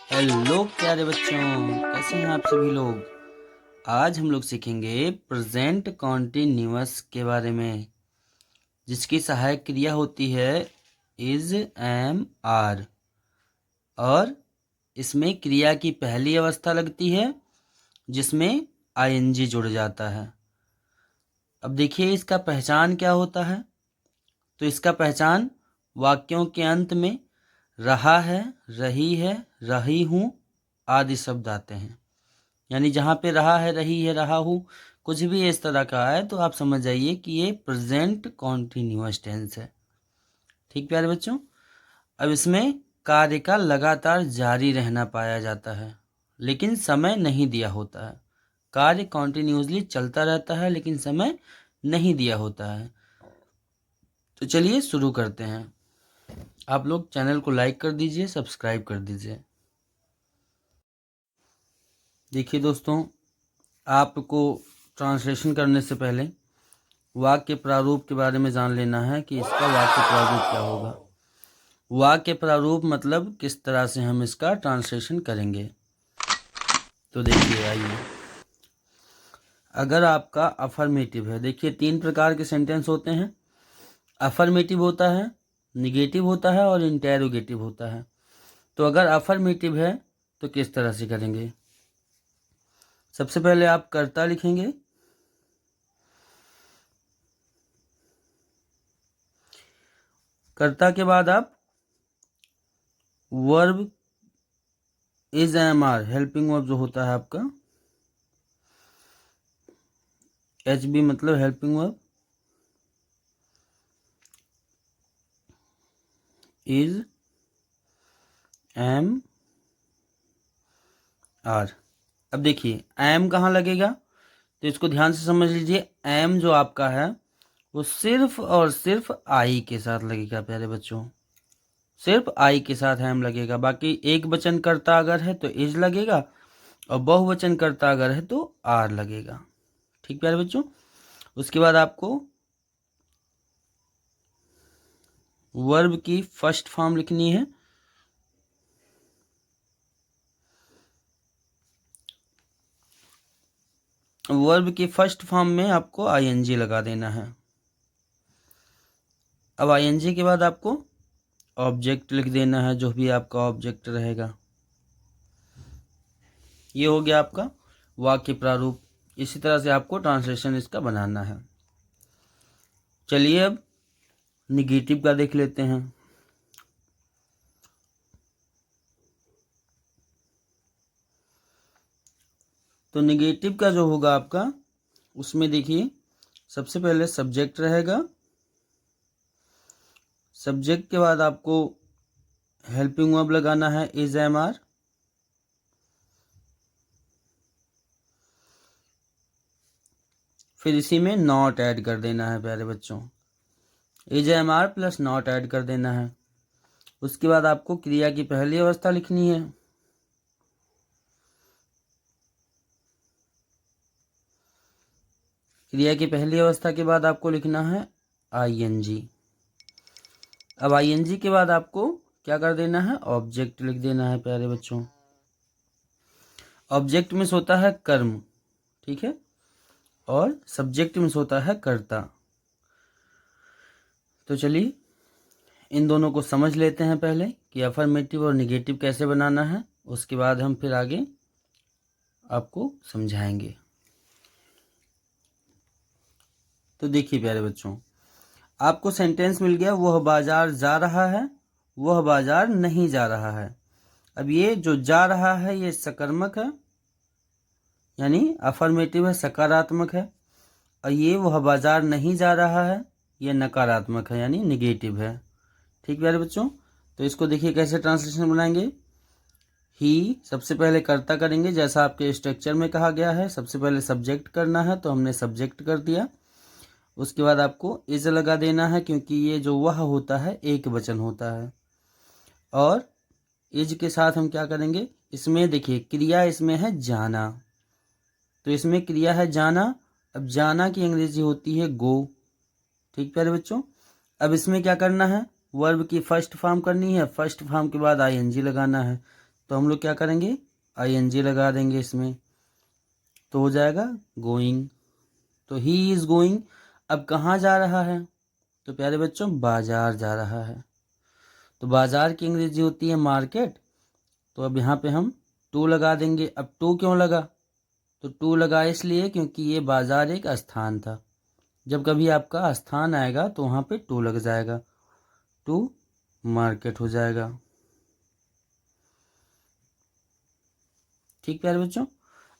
Hello प्यारे बच्चों, कैसे हैं आप सभी लोग। आज हम लोग सीखेंगे प्रेजेंट कॉन्टिन्यूअस के बारे में, जिसकी सहायक क्रिया होती है इज, एम, आर। और इसमें क्रिया की पहली अवस्था लगती है जिसमें आईएनजी जुड़ जाता है। अब देखिए इसका पहचान क्या होता है। तो इसका पहचान वाक्यों के अंत में रहा है, रही है, रही हूँ आदि शब्द आते हैं। यानी जहाँ पे रहा है, रही है, रहा हूँ, कुछ भी इस तरह का है तो आप समझ जाइए कि ये प्रेजेंट कॉन्टिन्यूअस टेंस है। ठीक प्यारे बच्चों। अब इसमें कार्य का लगातार जारी रहना पाया जाता है, लेकिन समय नहीं दिया होता है। कार्य कॉन्टिन्यूसली चलता रहता है लेकिन समय नहीं दिया होता है। तो चलिए शुरू करते हैं। आप लोग चैनल को लाइक कर दीजिए, सब्सक्राइब कर दीजिए। देखिए दोस्तों, आपको ट्रांसलेशन करने से पहले वाक्य प्रारूप के बारे में जान लेना है कि इसका वाक्य प्रारूप क्या होगा। वाक्य प्रारूप मतलब किस तरह से हम इसका ट्रांसलेशन करेंगे। तो देखिए आइए, अगर आपका अफर्मेटिव है, देखिए 3 प्रकार के सेंटेंस होते हैं। अफर्मेटिव होता है, निगेटिव होता है और इंटेरोगेटिव होता है। तो अगर अफर्मेटिव है तो किस तरह से करेंगे। सबसे पहले आप कर्ता लिखेंगे, कर्ता के बाद आप verb is, am, are, helping verb जो होता है आपका, एच बी मतलब helping verb, is, am, are. अब देखिए एम कहाँ लगेगा, तो इसको ध्यान से समझ लीजिए। एम जो आपका है वो सिर्फ और सिर्फ आई के साथ लगेगा प्यारे बच्चों, सिर्फ आई के साथ एम लगेगा। बाकी एक वचन करता अगर है तो इज लगेगा और बहुवचन करता अगर है तो आर लगेगा। ठीक प्यारे बच्चों। उसके बाद आपको वर्ब की फर्स्ट फॉर्म लिखनी है। वर्ब की फर्स्ट फॉर्म में आपको आईएनजी लगा देना है। अब आईएनजी के बाद आपको ऑब्जेक्ट लिख देना है, जो भी आपका ऑब्जेक्ट रहेगा। ये हो गया आपका वाक्य प्रारूप। इसी तरह से आपको ट्रांसलेशन इसका बनाना है। चलिए अब निगेटिव का देख लेते हैं। तो निगेटिव का जो होगा आपका, उसमें देखिए सबसे पहले सब्जेक्ट रहेगा। सब्जेक्ट के बाद आपको हेल्पिंग वर्ब लगाना है इज, एम, आर। फिर इसी में नॉट ऐड कर देना है प्यारे बच्चों, is, am, are plus not add कर देना है। उसके बाद आपको क्रिया की पहली अवस्था लिखनी है। क्रिया की पहली अवस्था के बाद आपको लिखना है आईएनजी। अब आईएनजी के बाद आपको क्या कर देना है, ऑब्जेक्ट लिख देना है प्यारे बच्चों। ऑब्जेक्ट में होता है कर्म, ठीक है, और सब्जेक्ट में होता है कर्ता। तो चलिए इन दोनों को समझ लेते हैं पहले कि अफर्मेटिव और निगेटिव कैसे बनाना है। उसके बाद हम फिर आगे आपको समझाएंगे। तो देखिए प्यारे बच्चों, आपको सेंटेंस मिल गया, वह बाजार जा रहा है, वह बाजार नहीं जा रहा है। अब ये जो जा रहा है ये सकर्मक है, यानी अफर्मेटिव है, सकारात्मक है। और ये वह बाजार नहीं जा रहा है, ये नकारात्मक है, यानी निगेटिव है। ठीक प्यारे बच्चों। तो इसको देखिए कैसे ट्रांसलेशन बनाएंगे। ही सबसे पहले कर्ता करेंगे, जैसा आपके स्ट्रक्चर में कहा गया है। सबसे पहले सब्जेक्ट करना है तो हमने सब्जेक्ट कर दिया। उसके बाद आपको इज लगा देना है, क्योंकि ये जो वह होता है एक वचन होता है। और इज के साथ हम क्या करेंगे, इसमें देखिए क्रिया इसमें है जाना, तो इसमें क्रिया है जाना। अब जाना की अंग्रेजी होती है गो। ठीक प्यारे बच्चों। अब इसमें क्या करना है, वर्ब की फर्स्ट फॉर्म करनी है, फर्स्ट फॉर्म के बाद आईएनजी लगाना है। तो हम लोग क्या करेंगे, ING लगा देंगे इसमें, तो हो जाएगा गोइंग। तो ही इज़ गोइंग, अब कहाँ जा रहा है, तो प्यारे बच्चों बाजार जा रहा है। तो बाजार की अंग्रेजी होती है मार्केट। तो अब यहाँ पे हम टू लगा देंगे। अब टू क्यों लगा, तो टू लगा इसलिए क्योंकि ये बाजार एक स्थान था। जब कभी आपका स्थान आएगा तो वहाँ पे टू लग जाएगा, टू मार्केट हो जाएगा। ठीक प्यारे बच्चों,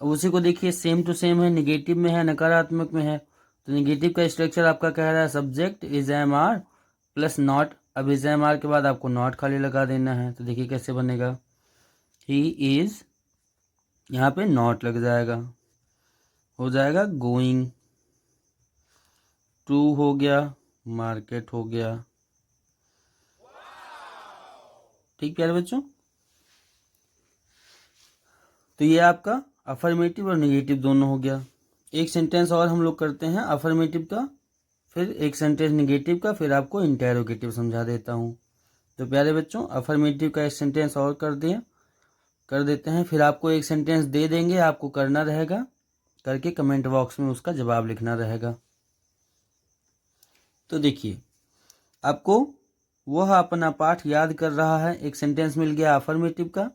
अब उसी को देखिए सेम टू सेम है, निगेटिव में है नकारात्मक में है। तो निगेटिव का स्ट्रक्चर आपका कह रहा है subject is am are plus not. अब इज एम आर के बाद आपको नॉट खाली लगा देना है। तो देखिए कैसे बनेगा, ही इज, यहाँ पे नॉट लग जाएगा, हो जाएगा गोइंग। टू हो गया, मार्केट हो गया। ठीक प्यारे बच्चों, तो ये आपका अफर्मेटिव और नेगेटिव दोनों हो गया। एक सेंटेंस और हम लोग करते हैं अफर्मेटिव का, फिर एक सेंटेंस नेगेटिव का, फिर आपको इंटेरोगेटिव समझा देता हूँ। तो प्यारे बच्चों अफर्मेटिव का एक सेंटेंस और कर देते हैं, फिर आपको एक सेंटेंस दे देंगे, आपको करना रहेगा, करके कमेंट बॉक्स में उसका जवाब लिखना रहेगा। तो देखिए आपको वह अपना पाठ याद कर रहा है, एक सेंटेंस मिल गया अफर्मेटिव का।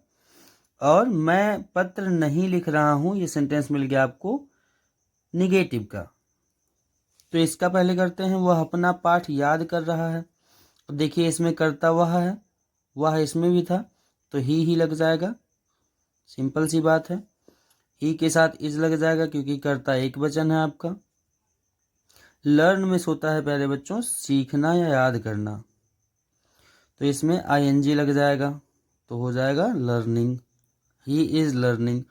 और मैं पत्र नहीं लिख रहा हूँ, ये सेंटेंस मिल गया आपको निगेटिव का। तो इसका पहले करते हैं, वह अपना पाठ याद कर रहा है। तो देखिए इसमें करता वह है, वह इसमें भी था, तो ही लग जाएगा, सिंपल सी बात है। ही के साथ इज लग जाएगा क्योंकि करता एक वचन है आपका। लर्न में होता है प्यारे बच्चों सीखना या याद करना, तो इसमें ING लग जाएगा, तो हो जाएगा लर्निंग, ही इज लर्निंग।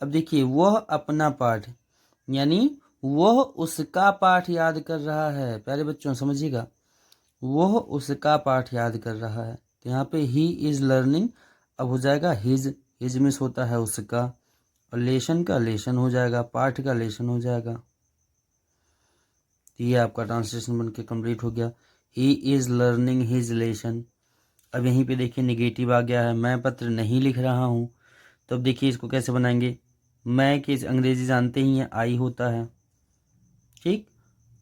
अब देखिए वह अपना पाठ, यानी वह उसका पाठ याद कर रहा है। प्यारे बच्चों समझिएगा, वह उसका पाठ याद कर रहा है, तो यहाँ पे ही इज लर्निंग, अब हो जाएगा हिज, हिज मिस होता है उसका, और लेशन का लेशन हो जाएगा, पाठ का लेशन हो जाएगा। तो ये आपका ट्रांसलेशन बन के कम्प्लीट हो गया, ही इज लर्निंग हिज लेशन। अब यहीं पे देखिए निगेटिव आ गया है, मैं पत्र नहीं लिख रहा हूँ। तो अब देखिए इसको कैसे बनाएंगे, मैं की अंग्रेजी जानते ही हैं आई होता है। ठीक,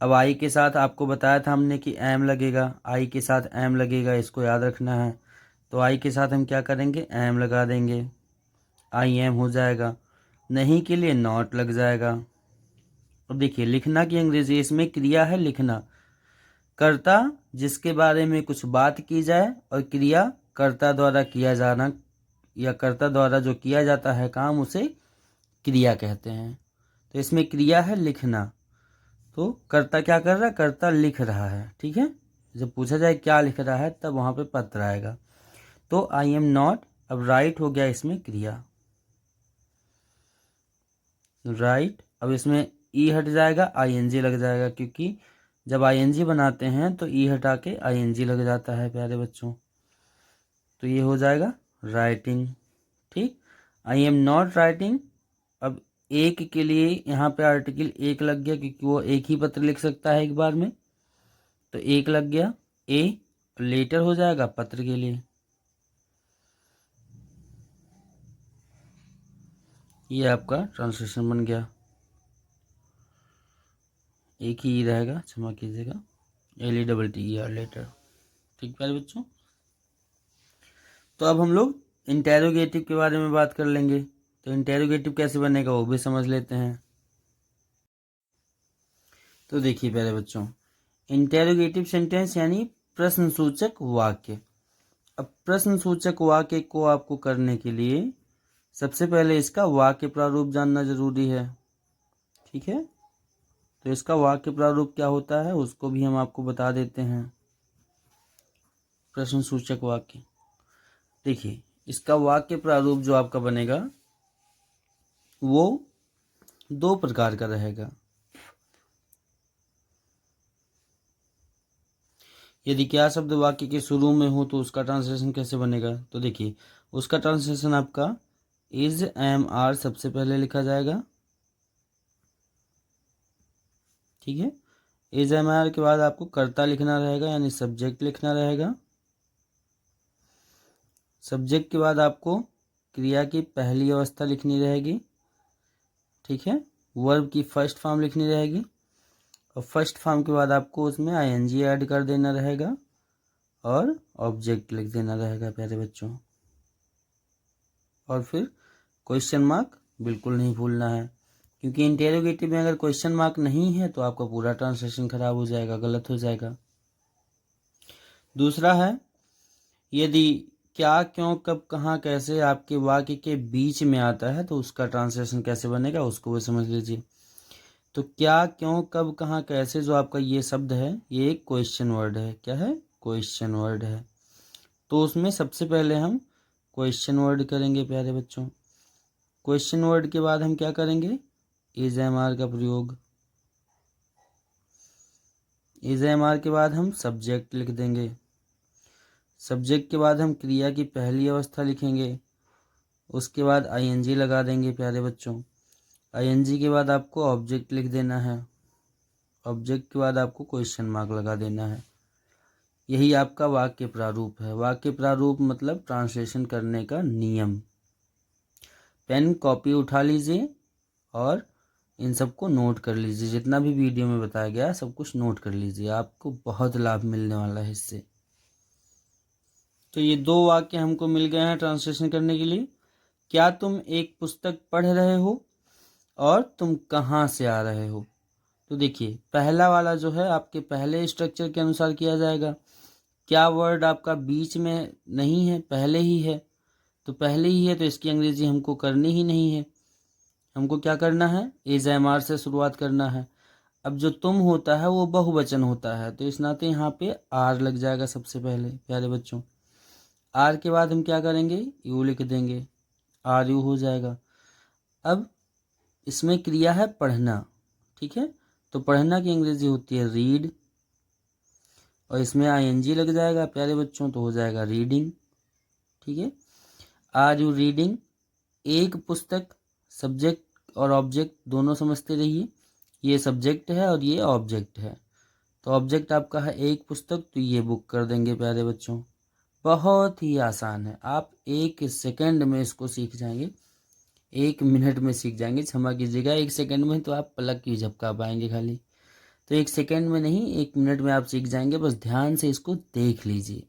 अब आई के साथ आपको बताया था हमने कि एम लगेगा, आई के साथ एम लगेगा, इसको याद रखना है। तो आई के साथ हम क्या करेंगे, एम लगा देंगे, IM हो जाएगा। नहीं के लिए नॉट लग जाएगा। अब देखिए लिखना की अंग्रेजी, इसमें क्रिया है लिखना, कर्ता जिसके बारे में कुछ बात की जाए और क्रिया कर्ता द्वारा किया जाना, या कर्ता द्वारा जो किया जाता है काम उसे क्रिया कहते हैं। तो इसमें क्रिया है लिखना, तो कर्ता क्या कर रहा है, कर्ता लिख रहा है। ठीक है, जब पूछा जाए क्या लिख रहा है तब वहाँ पे पत्र आएगा। तो I am not, अब राइट हो गया इसमें क्रिया, राइट। अब इसमें ई हट जाएगा, ING लग जाएगा, क्योंकि जब ING बनाते हैं तो ई हटा के ING लग जाता है प्यारे बच्चों। तो ये हो जाएगा राइटिंग। ठीक, I am not राइटिंग। अब एक के लिए यहाँ पे आर्टिकल एक लग गया, क्योंकि वो एक ही पत्र लिख सकता है एक बार में, तो एक लग गया ए, लेटर हो जाएगा पत्र के लिए। ये आपका ट्रांसलेशन बन गया, एक ही रहेगा, क्षमा कीजिएगा, LETTER लेटर। ठीक प्यारे बच्चों, तो अब हम लोग इंटेरोगेटिव के बारे में बात कर लेंगे। तो इंटेरोगेटिव कैसे बनेगा वो भी समझ लेते हैं। तो देखिए प्यारे बच्चों, इंटेरोगेटिव सेंटेंस यानी प्रश्नसूचक वाक्य। अब प्रश्नसूचक वाक्य को आपको करने के लिए सबसे पहले इसका वाक्य प्रारूप जानना जरूरी है। ठीक है, तो इसका वाक्य प्रारूप क्या होता है उसको भी हम आपको बता देते हैं। प्रश्नसूचक वाक्य, देखिए इसका वाक्य प्रारूप जो आपका बनेगा वो दो प्रकार का रहेगा। यदि क्या शब्द वाक्य के शुरू में हो तो उसका ट्रांसलेशन कैसे बनेगा, तो देखिए उसका ट्रांसलेशन आपका इज एम आर सबसे पहले लिखा जाएगा। ठीक है, इज एम आर के बाद आपको कर्ता लिखना रहेगा, यानी सब्जेक्ट लिखना रहेगा। सब्जेक्ट के बाद आपको क्रिया की पहली अवस्था लिखनी रहेगी, ठीक है। वर्ब की फर्स्ट फॉर्म लिखनी रहेगी और फर्स्ट फॉर्म के बाद आपको उसमें आईएनजी ऐड कर देना रहेगा और ऑब्जेक्ट लिख देना रहेगा प्यारे बच्चों। और फिर क्वेश्चन मार्क बिल्कुल नहीं भूलना है, क्योंकि इंटेरोगेटिव में अगर क्वेश्चन मार्क नहीं है तो आपका पूरा ट्रांसलेशन खराब हो जाएगा, गलत हो जाएगा। दूसरा है, यदि क्या, क्यों, कब, कहाँ, कैसे आपके वाक्य के बीच में आता है तो उसका ट्रांसलेशन कैसे बनेगा उसको भी समझ लीजिए। तो क्या, क्यों, कब, कहाँ, कैसे जो आपका ये शब्द है ये एक क्वेश्चन वर्ड है। क्या है? क्वेश्चन वर्ड है। तो उसमें सबसे पहले हम क्वेश्चन वर्ड करेंगे प्यारे बच्चों। क्वेश्चन वर्ड के बाद हम क्या करेंगे? इज एम आर का प्रयोग। इज एम आर के बाद हम सब्जेक्ट लिख देंगे। सब्जेक्ट के बाद हम क्रिया की पहली अवस्था लिखेंगे, उसके बाद आईएनजी लगा देंगे प्यारे बच्चों। आईएनजी के बाद आपको ऑब्जेक्ट लिख देना है, ऑब्जेक्ट के बाद आपको क्वेश्चन मार्क लगा देना है। यही आपका वाक्य प्रारूप है। वाक्य प्रारूप मतलब ट्रांसलेशन करने का नियम। पेन कॉपी उठा लीजिए और इन सबको नोट कर लीजिए। जितना भी वीडियो में बताया गया सब कुछ नोट कर लीजिए, आपको बहुत लाभ मिलने वाला है इससे। तो ये दो वाक्य हमको मिल गए हैं ट्रांसलेशन करने के लिए। क्या तुम एक पुस्तक पढ़ रहे हो और तुम कहाँ से आ रहे हो। तो देखिए पहला वाला जो है आपके पहले स्ट्रक्चर के अनुसार किया जाएगा। क्या वर्ड आपका बीच में नहीं है, पहले ही है, तो पहले ही है तो इसकी अंग्रेजी हमको करनी ही नहीं है। हमको क्या करना है? इज एम आर से शुरुआत करना है। अब जो तुम होता है वो बहुवचन होता है, तो इस नाते यहाँ पे आर लग जाएगा सबसे पहले प्यारे बच्चों। आर के बाद हम क्या करेंगे? यू लिख देंगे, आर यू हो जाएगा। अब इसमें क्रिया है पढ़ना, ठीक है। तो पढ़ना की अंग्रेजी होती है रीड, और इसमें आईएनजी लग जाएगा प्यारे बच्चों तो हो जाएगा रीडिंग, ठीक है। Are you reading. एक पुस्तक, सब्जेक्ट और ऑब्जेक्ट दोनों समझते रहिए। ये सब्जेक्ट है और ये ऑब्जेक्ट है। तो ऑब्जेक्ट आपका है एक पुस्तक, तो ये बुक कर देंगे प्यारे बच्चों। बहुत ही आसान है, आप एक सेकंड में इसको सीख जाएंगे, 1 मिनट में सीख जाएंगे। क्षमा कीजिएगा, 1 सेकंड में तो आप पलक ही झपका पाएंगे खाली। तो 1 सेकंड में नहीं, 1 मिनट में आप सीख जाएंगे। बस ध्यान से इसको देख लीजिए।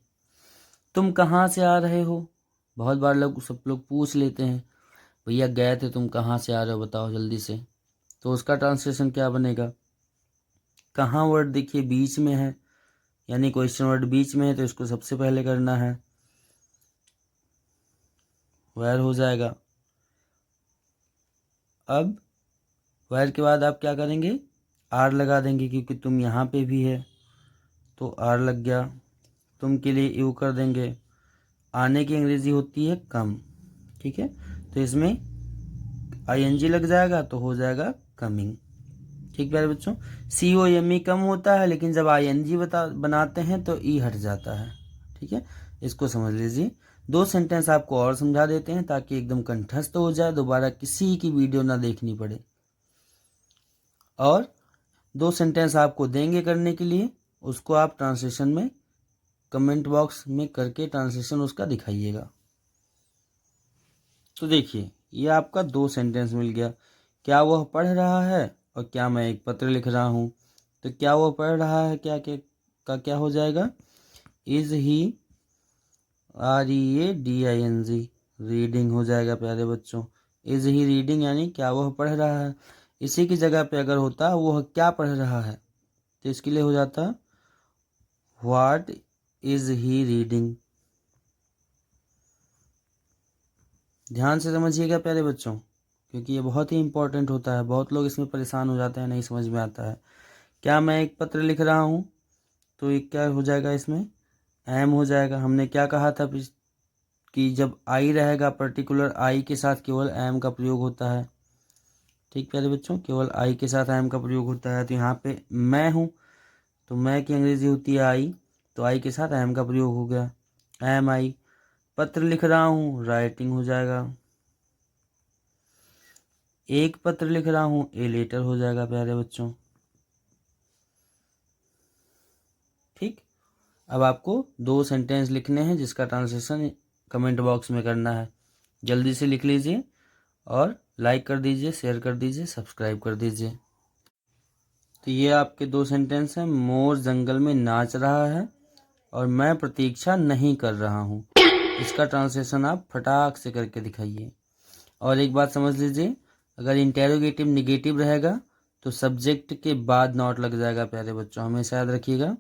तुम कहाँ से आ रहे हो? बहुत बार सब लोग पूछ लेते हैं, भैया गए थे, तुम कहाँ से आ रहे हो बताओ जल्दी से। तो उसका ट्रांसलेशन क्या बनेगा? कहाँ वर्ड देखिए बीच में है, यानी क्वेश्चन वर्ड बीच में है, तो इसको सबसे पहले करना है वेयर हो जाएगा। अब वेयर के बाद आप क्या करेंगे? आर लगा देंगे, क्योंकि तुम यहाँ पे भी है तो आर लग गया। तुम के लिए यू कर देंगे। आने की अंग्रेजी होती है कम, ठीक है। तो इसमें आईएनजी लग जाएगा तो हो जाएगा कमिंग, ठीक प्यारे बच्चों। COME कम होता है, लेकिन जब आईएनजी बनाते हैं तो ई हट जाता है, ठीक है। इसको समझ लीजिए। 2 सेंटेंस आपको और समझा देते हैं ताकि एकदम कंठस्थ हो जाए, दोबारा किसी की वीडियो ना देखनी पड़े। और 2 सेंटेंस आपको देंगे करने के लिए, उसको आप ट्रांसलेशन में कमेंट बॉक्स में करके ट्रांसलेशन उसका दिखाइएगा। तो देखिए ये आपका 2 सेंटेंस मिल गया। क्या वह पढ़ रहा है और क्या मैं एक पत्र लिख रहा हूँ। तो क्या वह पढ़ रहा है क्या के का क्या हो जाएगा? इज ही, READING, रीडिंग हो जाएगा प्यारे बच्चों। इज ही रीडिंग यानी क्या वह पढ़ रहा है। इसी की जगह पे अगर होता वह क्या पढ़ रहा है, तो इसके लिए हो जाता व्हाट इज ही रीडिंग। ध्यान से समझिएगा प्यारे बच्चों, क्योंकि ये बहुत ही इंपॉर्टेंट होता है। बहुत लोग इसमें परेशान हो जाते हैं, नहीं समझ में आता है। क्या मैं एक पत्र लिख रहा हूँ, तो ये क्या हो जाएगा? इसमें एम हो जाएगा। हमने क्या कहा था कि जब आई रहेगा पर्टिकुलर आई के साथ केवल एम का प्रयोग होता है, ठीक प्यारे बच्चों, केवल आई के साथ एम का प्रयोग होता है। तो यहाँ पे मैं हूँ तो मैं की अंग्रेजी होती है आई, तो आई के साथ एम का प्रयोग हो गया, एम आई। पत्र लिख रहा हूँ, राइटिंग हो जाएगा। एक पत्र लिख रहा हूँ, ए लेटर हो जाएगा प्यारे बच्चों, ठीक। अब आपको 2 सेंटेंस लिखने हैं जिसका ट्रांसलेशन कमेंट बॉक्स में करना है। जल्दी से लिख लीजिए और लाइक कर दीजिए, शेयर कर दीजिए, सब्सक्राइब कर दीजिए। तो ये आपके 2 सेंटेंस हैं। मोर जंगल में नाच रहा है और मैं प्रतीक्षा नहीं कर रहा हूँ। इसका ट्रांसलेशन आप फटाक से करके दिखाइए। और एक बात समझ लीजिए, अगर इंटेरोगेटिव निगेटिव रहेगा तो सब्जेक्ट के बाद नॉट लग जाएगा प्यारे बच्चों, हमेशा याद रखिएगा,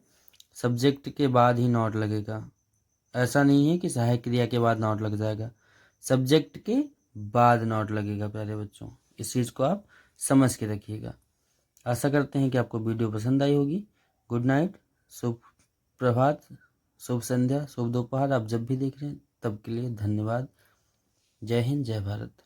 सब्जेक्ट के बाद ही नॉट लगेगा। ऐसा नहीं है कि सहायक क्रिया के बाद नॉट लग जाएगा, सब्जेक्ट के बाद नॉट लगेगा प्यारे बच्चों। इस चीज़ को आप समझ के रखिएगा। आशा करते हैं कि आपको वीडियो पसंद आई होगी। गुड नाइट, शुभ प्रभात, शुभ संध्या, शुभ दोपहर। आप जब भी देख रहे हैं तब के लिए धन्यवाद। जय हिंद, जय भारत।